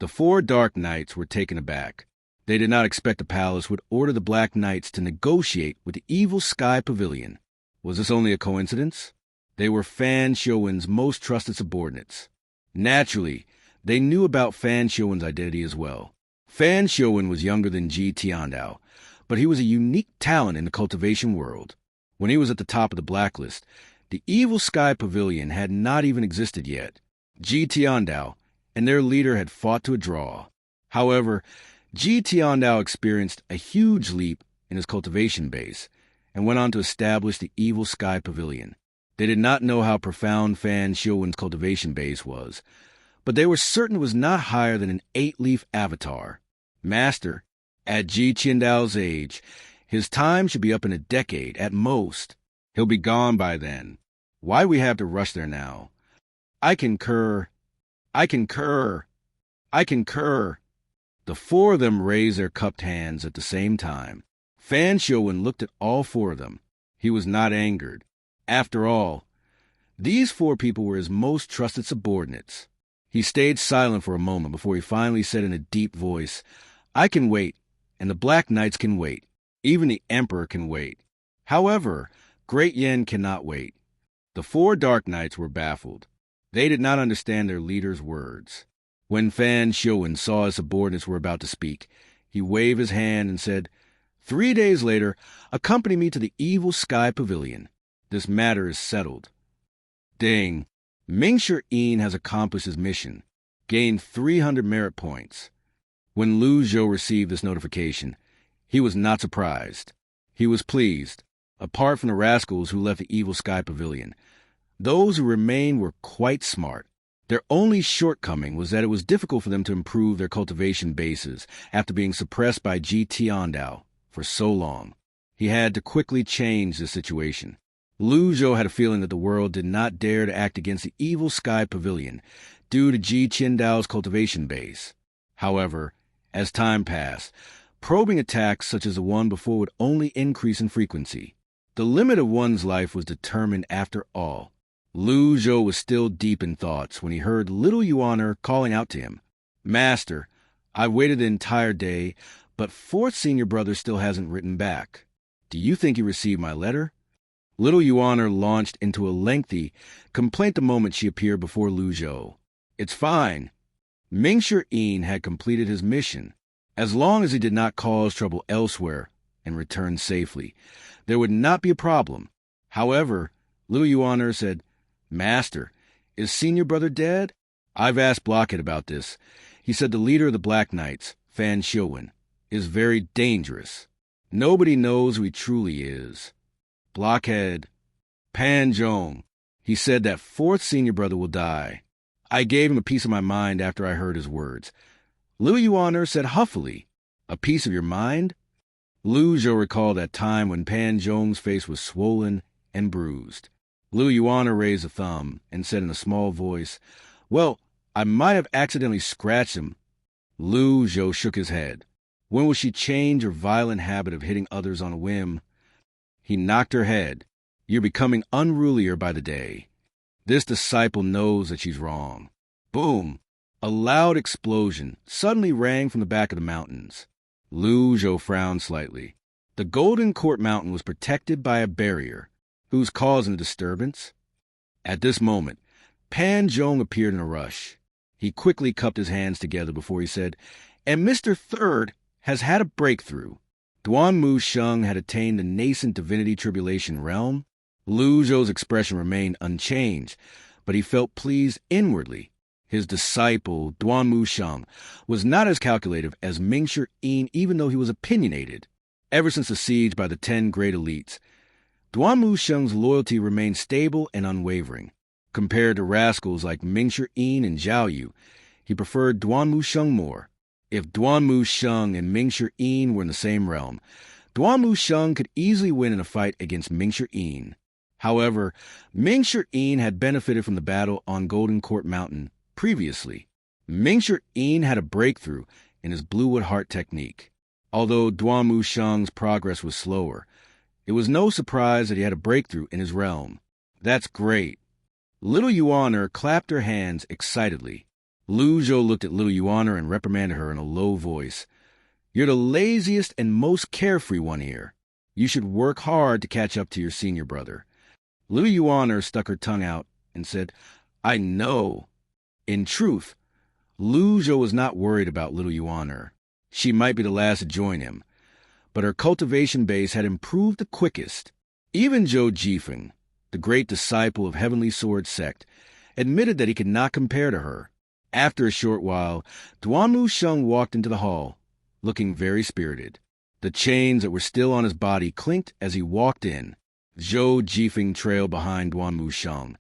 The four Dark Knights were taken aback. They did not expect the palace would order the Black Knights to negotiate with the evil Sky Pavilion. Was this only a coincidence? They were Fan Xiuwen's most trusted subordinates. Naturally, they knew about Fan Xiuwen's identity as well. Fan Xiuwen was younger than Ji Tiandao, but he was a unique talent in the cultivation world. When he was at the top of the blacklist, the evil Sky Pavilion had not even existed yet. Ji Tiandao and their leader had fought to a draw. However, Ji Tiandao experienced a huge leap in his cultivation base and went on to establish the evil Sky Pavilion. They did not know how profound Fan Xiuwen's cultivation base was, but they were certain it was not higher than an 8-leaf avatar. Master, at Ji Tiandao's age, his time should be up in a decade at most. He'll be gone by then. Why we have to rush there now? I concur. I concur. I concur. The four of them raised their cupped hands at the same time. Fan Xiuwen looked at all four of them. He was not angered. After all, these four people were his most trusted subordinates. He stayed silent for a moment before he finally said in a deep voice, "I can wait, and the Black Knights can wait. Even the Emperor can wait. However, Great Yen cannot wait." The four Dark Knights were baffled. They did not understand their leader's words. When Fan Xiuwen saw his subordinates were about to speak, he waved his hand and said, 3 days later, accompany me to the evil Sky Pavilion. This matter is settled. Ding. Mingshi has accomplished his mission, gained 300 merit points. When Zhou received this notification, he was not surprised. He was pleased. Apart from the rascals who left the evil Sky Pavilion, those who remained were quite smart. Their only shortcoming was that it was difficult for them to improve their cultivation bases after being suppressed by Ji Tiandao for so long. He had to quickly change the situation. Zhou had a feeling that the world did not dare to act against the evil Sky Pavilion due to Ji Tiandao's cultivation base. However, as time passed, probing attacks such as the one before would only increase in frequency. The limit of one's life was determined after all. Zhou was still deep in thoughts when he heard little Yuaner calling out to him, "Master, I've waited the entire day, but fourth senior brother still hasn't written back. Do you think he received my letter?" Little Yuaner launched into a lengthy complaint the moment she appeared before Zhou. "It's fine. Mingshi had completed his mission. As long as he did not cause trouble elsewhere and return safely, there would not be a problem." However, Little Yuaner said, "Master, is senior brother dead?" "I've asked Blockhead about this. He said the leader of the Black Knights, Fan Xiuwen, is very dangerous. Nobody knows who he truly is. Blockhead, Pan Zhong, he said that fourth senior brother will die. I gave him a piece of my mind after I heard his words." Liu Yuaner said huffily, "A piece of your mind?" Zhou recalled that time when Pan Zhong's face was swollen and bruised. Liu Yuaner raised a thumb and said in a small voice, "Well, I might have accidentally scratched him." Zhou shook his head. When will she change her violent habit of hitting others on a whim? He knocked her head. "You're becoming unrulier by the day. This disciple knows that she's wrong." Boom! A loud explosion suddenly rang from the back of the mountains. Zhou frowned slightly. The Golden Court Mountain was protected by a barrier. Who's causing the disturbance? At this moment, Pan Zhong appeared in a rush. He quickly cupped his hands together before he said, "And Mr. Third has had a breakthrough. Duanmu Sheng had attained the nascent divinity tribulation realm." Zhou's expression remained unchanged, but he felt pleased inwardly. His disciple, Duanmu Sheng, was not as calculative as Mingshi even though he was opinionated. Ever since the siege by the 10 great elites, Duanmu Sheng's loyalty remained stable and unwavering. Compared to rascals like Mingshi and Zhao Yu, he preferred Duanmu Sheng more. If Duanmu Sheng and Mingshi were in the same realm, Duanmu Sheng could easily win in a fight against Mingshi. However, Mingshi had benefited from the battle on Golden Court Mountain previously. Mingshi had a breakthrough in his Bluewood Heart technique. Although Duanmu Sheng's progress was slower, it was no surprise that he had a breakthrough in his realm. That's great. Little Yuaner clapped her hands excitedly. Lu Zhou looked at little Yuan and reprimanded her in a low voice. You're the laziest and most carefree one here. You should work hard to catch up to your senior brother. Little Yuan stuck her tongue out and said, I know. In truth, Lu Zhou was not worried about little Yuan. She might be the last to join him, but her cultivation base had improved the quickest. Even Zhou Jifeng, the great disciple of Heavenly Sword sect, admitted that he could not compare to her. After a short while, Duanmu Sheng walked into the hall, looking very spirited. The chains that were still on his body clinked as he walked in. Zhou Jifeng trailed behind Duanmu Sheng.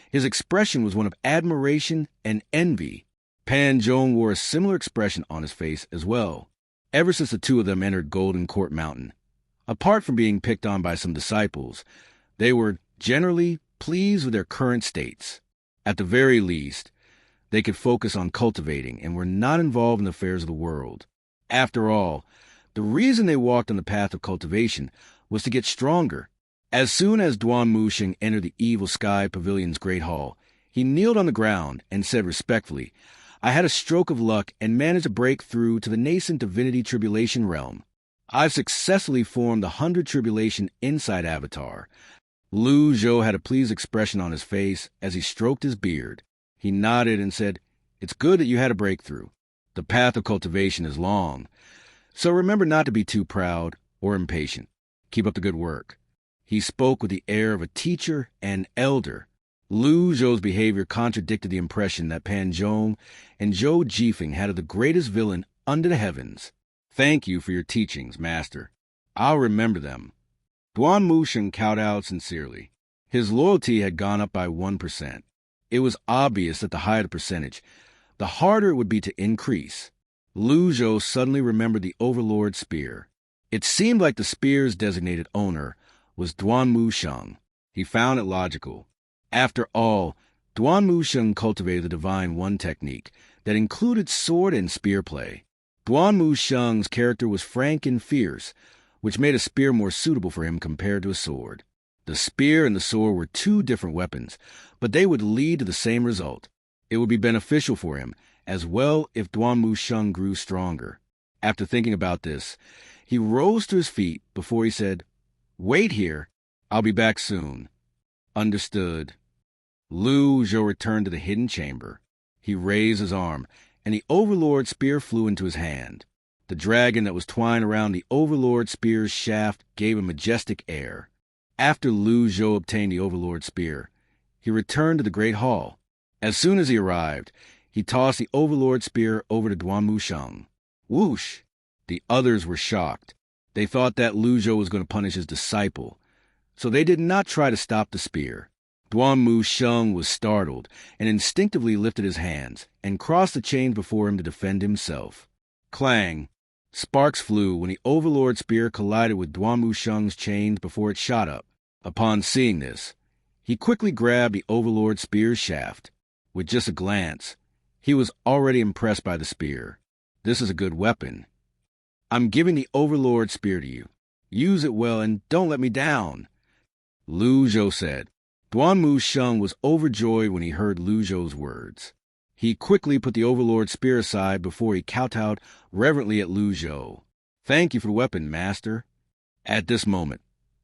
His expression was one of admiration and envy. Pan Zhong wore a similar expression on his face as well, ever since the two of them entered Golden Court Mountain. Apart from being picked on by some disciples, they were generally pleased with their current states. At the very least, they could focus on cultivating and were not involved in the affairs of the world. After all, the reason they walked on the path of cultivation was to get stronger. As soon as Duanmu Sheng entered the Evil Sky Pavilion's great hall, he kneeled on the ground and said respectfully, I had a stroke of luck and managed to break through to the nascent divinity tribulation realm. I've successfully formed the 100 Tribulation Inside Avatar. Lu Zhou had a pleased expression on his face as he stroked his beard. He nodded and said, It's good that you had a breakthrough. The path of cultivation is long, so remember not to be too proud or impatient. Keep up the good work. He spoke with the air of a teacher and elder. Lu Zhou's behavior contradicted the impression that Pan Zhong and Zhou Jifeng had of the greatest villain under the heavens. Thank you for your teachings, Master. I'll remember them. Duanmu Sheng kowtowed sincerely. His loyalty had gone up by 1%. It was obvious that the higher the percentage, the harder it would be to increase. Lu Zhou suddenly remembered the Overlord Spear. It seemed like the spear's designated owner was Duanmu Sheng. He found it logical. After all, Duanmu Sheng cultivated the Divine One technique that included sword and spear play. Duanmu Sheng's character was frank and fierce, which made a spear more suitable for him compared to a sword. The spear and the sword were two different weapons, but they would lead to the same result. It would be beneficial for him, as well if Duanmu Sheng grew stronger. After thinking about this, he rose to his feet before he said, Wait here. I'll be back soon. Understood. Lu Zhou returned to the hidden chamber. He raised his arm, and the Overlord Spear flew into his hand. The dragon that was twined around the Overlord Spear's shaft gave a majestic air. After Lu Zhou obtained the Overlord Spear, he returned to the Great Hall. As soon as he arrived, he tossed the Overlord Spear over to Duanmu Sheng. Whoosh! The others were shocked. They thought that Lu Zhou was going to punish his disciple, so they did not try to stop the spear. Duanmu Sheng was startled and instinctively lifted his hands and crossed the chains before him to defend himself. Clang! Sparks flew when the Overlord Spear collided with Duanmu Sheng's chains before it shot up. Upon seeing this, he quickly grabbed the Overlord Spear's shaft. With just a glance, he was already impressed by the spear. This is a good weapon. I'm giving the Overlord Spear to you. Use it well and don't let me down. Lu Zhou said. Duanmu Sheng was overjoyed when he heard Lu Zhou's words. He quickly put the Overlord Spear aside before he kowtowed reverently at Lu Zhou. Thank you for the weapon, Master. At this moment,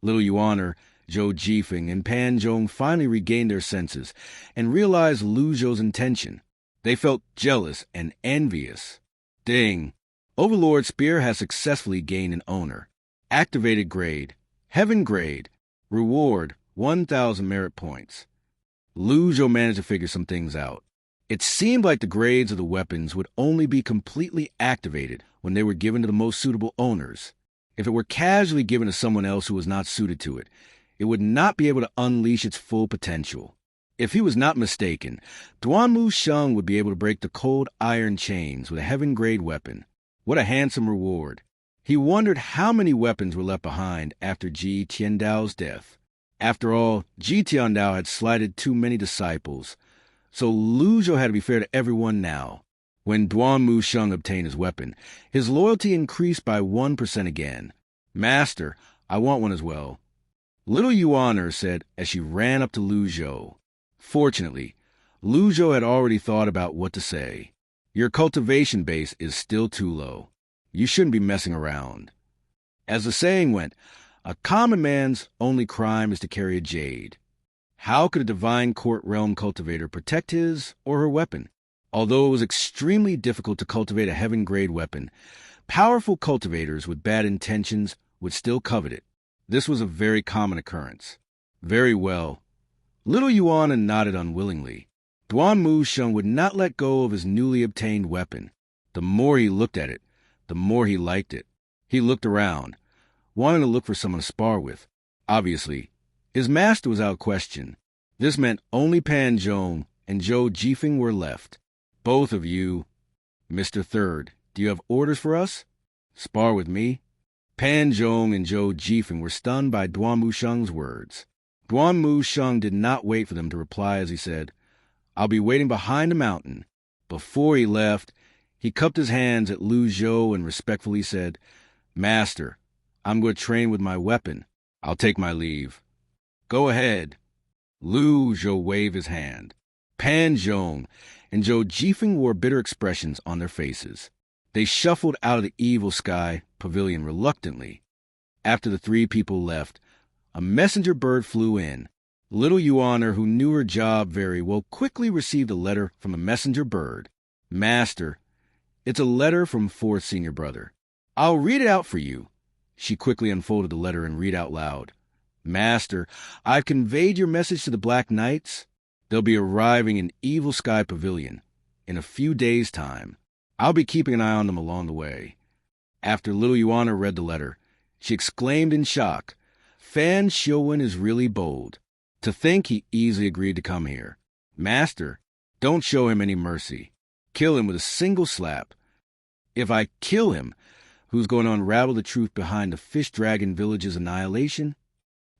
little Yuan, Zhou Jifeng, and Pan Zhong finally regained their senses and realized Lu Zhou's intention. They felt jealous and envious. Ding! Overlord Spear has successfully gained an owner. Activated grade. Heaven grade. Reward, 1,000 merit points. Lu Zhou managed to figure some things out. It seemed like the grades of the weapons would only be completely activated when they were given to the most suitable owners. If it were casually given to someone else who was not suited to it, it would not be able to unleash its full potential. If he was not mistaken, Duanmu Sheng would be able to break the cold iron chains with a heaven-grade weapon. What a handsome reward. He wondered how many weapons were left behind after Ji Tiandao's death. After all, Ji Tiandao had slighted too many disciples, so Lu Zhou had to be fair to everyone now. When Duanmu Sheng obtained his weapon, his loyalty increased by 1% again. Master, I want one as well. Little Yuan said as she ran up to Lu Zhou. Fortunately, Lu Zhou had already thought about what to say. Your cultivation base is still too low. You shouldn't be messing around. As the saying went, a common man's only crime is to carry a jade. How could a divine court realm cultivator protect his or her weapon? Although it was extremely difficult to cultivate a heaven-grade weapon, powerful cultivators with bad intentions would still covet it. This was a very common occurrence. Very well. Little Yuan nodded unwillingly. Duan Musheng would not let go of his newly obtained weapon. The more he looked at it, the more he liked it. He looked around, wanting to look for someone to spar with. Obviously, his master was out of question. This meant only Pan Zhong and Zhou Jifeng were left. Both of you, Mr. Third, do you have orders for us? Spar with me? Pan Zhong and Zhou Jifeng were stunned by Duan Musheng's words. Duan Musheng did not wait for them to reply as he said, I'll be waiting behind the mountain. Before he left, he cupped his hands at Lu Zhou and respectfully said, Master, I'm going to train with my weapon. I'll take my leave. Go ahead. Lu Zhou waved his hand. Pan Zhong and Zhou Jifeng wore bitter expressions on their faces. They shuffled out of the evil sky pavilion reluctantly. After the three people left, a messenger bird flew in. Little Yuaner, who knew her job very well, quickly received a letter from a messenger bird. Master, it's a letter from fourth senior brother. I'll read it out for you. She quickly unfolded the letter and read out loud. Master, I've conveyed your message to the Black Knights. They'll be arriving in Evil Sky Pavilion in a few days' time. I'll be keeping an eye on them along the way. After little Yuana read the letter, she exclaimed in shock, Fan Xiuwen is really bold. To think he easily agreed to come here. Master, don't show him any mercy. Kill him with a single slap. If I kill him, who's going to unravel the truth behind the Fish Dragon Village's annihilation?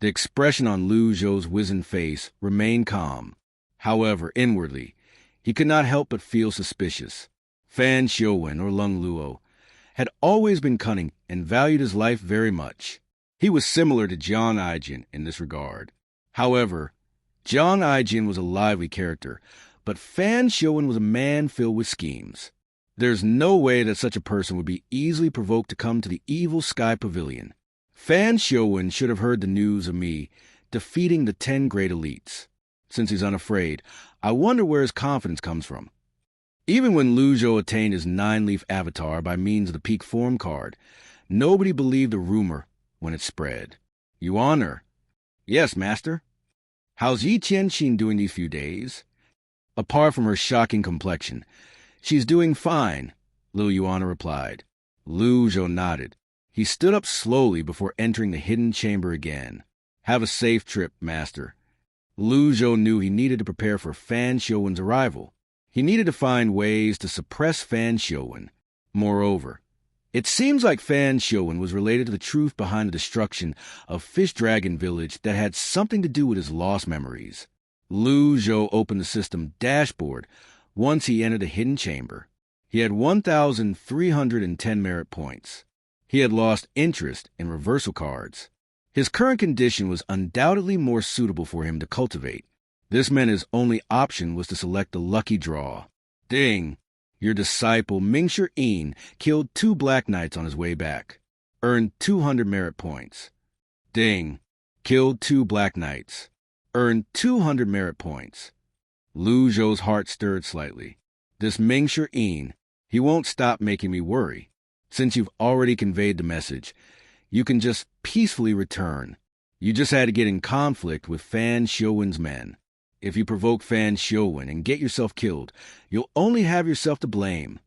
The expression on Lu Zhou's wizened face remained calm. However, inwardly, he could not help but feel suspicious. Fan Xiuwen, or Lung Luo, had always been cunning and valued his life very much. He was similar to Jiang Aijin in this regard. However, Jiang Aijin was a lively character, but Fan Xiuwen was a man filled with schemes. There's no way that such a person would be easily provoked to come to the Evil Sky Pavilion. Fan Xiuwen should have heard the news of me defeating the 10 great elites. Since he's unafraid, I wonder where his confidence comes from. Even when Lu Zhou attained his 9-leaf avatar by means of the peak form card, nobody believed the rumor when it spread. Yuaner. Yes, master. How's Yi Qianxin doing these few days? Apart from her shocking complexion, she's doing fine, Lil Yuana replied. Lu Zhou nodded. He stood up slowly before entering the hidden chamber again. Have a safe trip, master. Lu Zhou knew he needed to prepare for Fan Xiuwen's arrival. He needed to find ways to suppress Fan Xiuwen. Moreover, it seems like Fan Xiuwen was related to the truth behind the destruction of Fish Dragon Village that had something to do with his lost memories. Lu Zhou opened the system dashboard once he entered the hidden chamber. He had 1,310 merit points. He had lost interest in reversal cards. His current condition was undoubtedly more suitable for him to cultivate. This meant his only option was to select the lucky draw. Ding! Your disciple Mingshi Yin killed 2 Black Knights on his way back. Earned 200 merit points. Ding! Killed 2 Black Knights. Earned 200 merit points. Lu Zhou's heart stirred slightly. This Mingshi Yin, he won't stop making me worry. Since you've already conveyed the message, you can just peacefully return. You just had to get in conflict with Fan Xiuwen's men. If you provoke Fan Xiuwen and get yourself killed, you'll only have yourself to blame.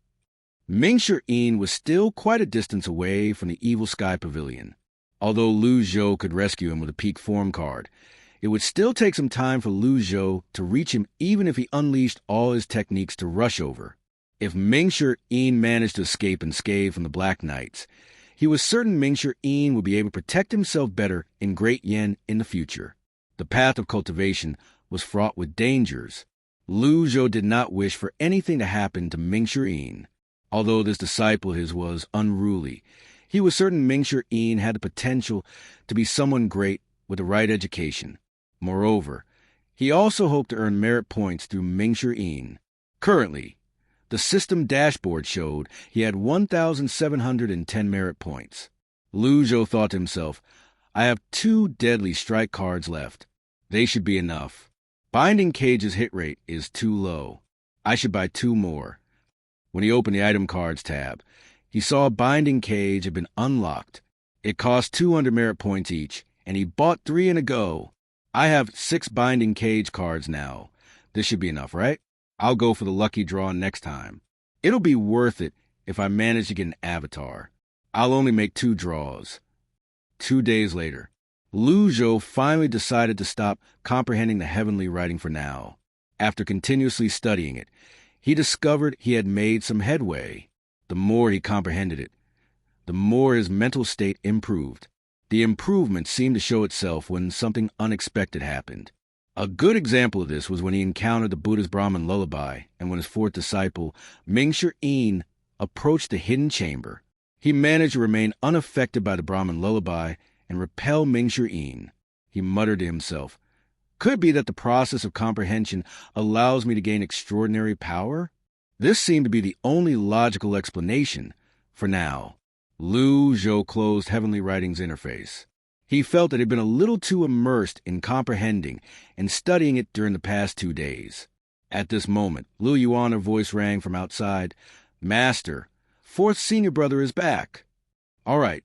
Mingshi Yin was still quite a distance away from the Evil Sky Pavilion. Although Lu Zhou could rescue him with a peak form card, it would still take some time for Lu Zhou to reach him even if he unleashed all his techniques to rush over. If Mingshi Yin managed to escape unscathed from the Black Knights, he was certain Mingshi Yin would be able to protect himself better in Great Yen in the future. The path of cultivation was fraught with dangers. Lu Zhou did not wish for anything to happen to Mingshi Yin. Although this disciple of his was unruly, he was certain Mingshi Yin had the potential to be someone great with the right education. Moreover, He also hoped to earn merit points through Mingshi. Currently, the system dashboard showed he had 1,710 merit points. Zhou thought to himself, I have 2 deadly strike cards left. They should be enough. Binding Cage's hit rate is too low. I should buy 2 more. When he opened the item cards tab, he saw Binding Cage had been unlocked. It cost 200 merit points each, and he bought 3 in a go. I have 6 Binding Cage cards now. This should be enough, right? I'll go for the lucky draw next time. It'll be worth it if I manage to get an avatar. I'll only make 2 draws. 2 days later, Zhou finally decided to stop comprehending the heavenly writing for now. After continuously studying it, he discovered he had made some headway. The more he comprehended it, the more his mental state improved. The improvement seemed to show itself when something unexpected happened. A good example of this was when he encountered the Buddha's Brahmin lullaby and when his 4th disciple, Mingshi, approached the hidden chamber. He managed to remain unaffected by the Brahmin lullaby and repel Mingshi. He muttered to himself, could it be that the process of comprehension allows me to gain extraordinary power? This seemed to be the only logical explanation for now. Zhou closed Heavenly Writing's interface. He felt that he had been a little too immersed in comprehending and studying it during the past 2 days. At this moment, Liu Yuan's voice rang from outside. Master, 4th senior brother is back. All right.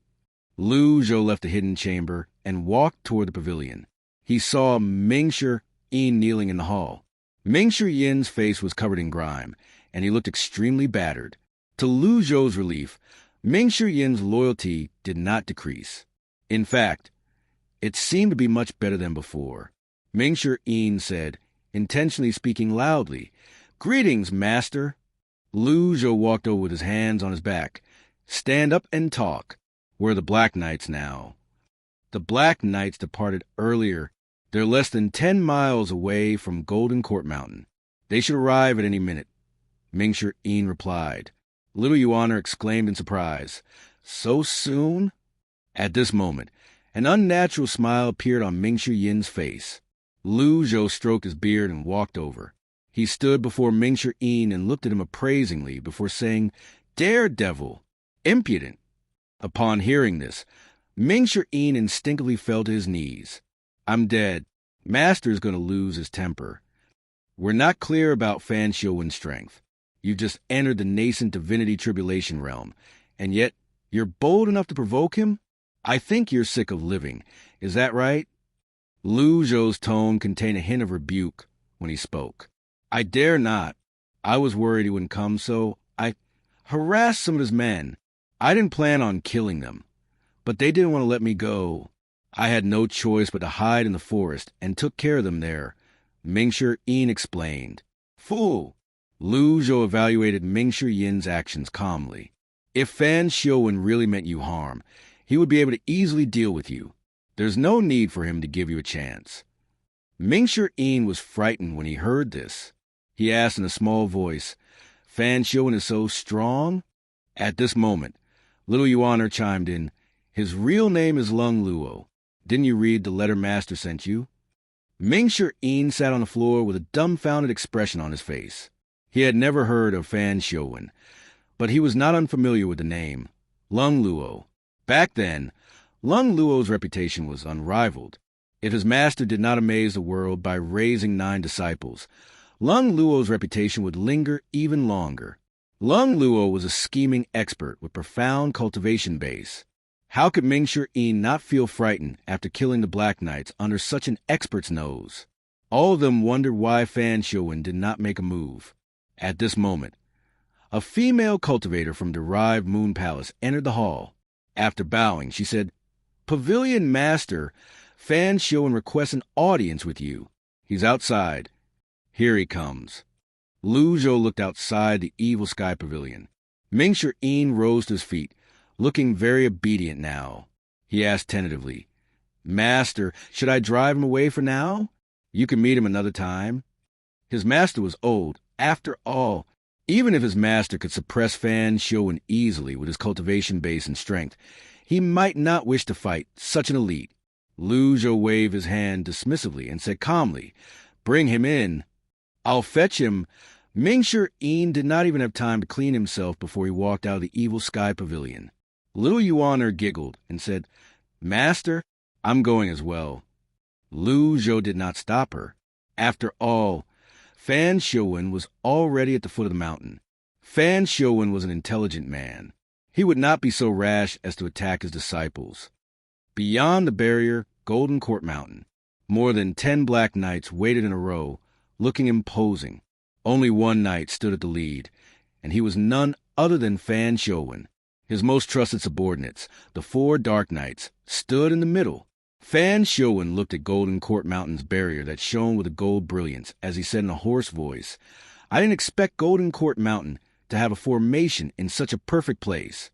Zhou left the hidden chamber and walked toward the pavilion. He saw Mingshi kneeling in the hall. Mingshi face was covered in grime, and he looked extremely battered. To Zhou's relief, Mingshi loyalty did not decrease. In fact, it seemed to be much better than before. Mingshi said, intentionally speaking loudly, Greetings, Master. Zhou walked over with his hands on his back. Stand up and talk. Where are the Black Knights now? The Black Knights departed earlier. They're less than 10 miles away from Golden Court Mountain. They should arrive at any minute. Mingshi replied. Liu Yuan exclaimed in surprise. So soon? At this moment, an unnatural smile appeared on Mingshi face. Zhou stroked his beard and walked over. He stood before Mingshi and looked at him appraisingly before saying, Daredevil, impudent. Upon hearing this, Mingshi instinctively fell to his knees. I'm dead. Master's going to lose his temper. We're not clear about Fan Xiuwen's strength. You've just entered the nascent divinity tribulation realm, and yet you're bold enough to provoke him? I think you're sick of living. Is that right? Zhou's tone contained a hint of rebuke when he spoke. I dare not. I was worried he wouldn't come, so I harassed some of his men. I didn't plan on killing them, but they didn't want to let me go. I had no choice but to hide in the forest and took care of them there. Mingshi explained. Fool! Zhou evaluated Mingshi actions calmly. If Fan Xiuwen really meant you harm, he would be able to easily deal with you. There's no need for him to give you a chance. Mingshi was frightened when he heard this. He asked in a small voice, Fan Xiuwen is so strong? At this moment, Liu Yuan chimed in, His real name is Lung Luo. Didn't you read the letter Master sent you? Mingshi sat on the floor with a dumbfounded expression on his face. He had never heard of Fan Xiuwen, but he was not unfamiliar with the name, Lung Luo. Back then, Lung Luo's reputation was unrivaled. If his master did not amaze the world by raising 9 disciples, Lung Luo's reputation would linger even longer. Lung Luo was a scheming expert with profound cultivation base. How could Mingshi not feel frightened after killing the Black Knights under such an expert's nose? All of them wondered why Fan Xiuwen did not make a move. At this moment, a female cultivator from Derived Moon Palace entered the hall. After bowing, she said, Pavilion Master, Fan Xiuwen requests an audience with you. He's outside. Here he comes. Zhou looked outside the Evil Sky Pavilion. Mingshi rose to his feet, looking very obedient now. He asked tentatively, Master, should I drive him away for now? You can meet him another time. His master was old. After all, even if his master could suppress Fan Xiuwen easily with his cultivation base and strength, he might not wish to fight such an elite. Zhou waved his hand dismissively and said calmly, Bring him in. I'll fetch him. Mingshi Yin did not even have time to clean himself before he walked out of the evil sky pavilion. Little Yuan giggled and said, Master, I'm going as well. Zhou did not stop her. After all, Fan Xiuwen was already at the foot of the mountain. Fan Xiuwen was an intelligent man. He would not be so rash as to attack his disciples. Beyond the barrier, Golden Court Mountain, more than 10 black knights waited in a row, looking imposing. Only one knight stood at the lead, and he was none other than Fan Xiuwen. His most trusted subordinates, the 4 dark knights, stood in the middle. Fan Xiuwen looked at Golden Court Mountain's barrier that shone with a gold brilliance as he said in a hoarse voice, I didn't expect Golden Court Mountain to have a formation in such a perfect place.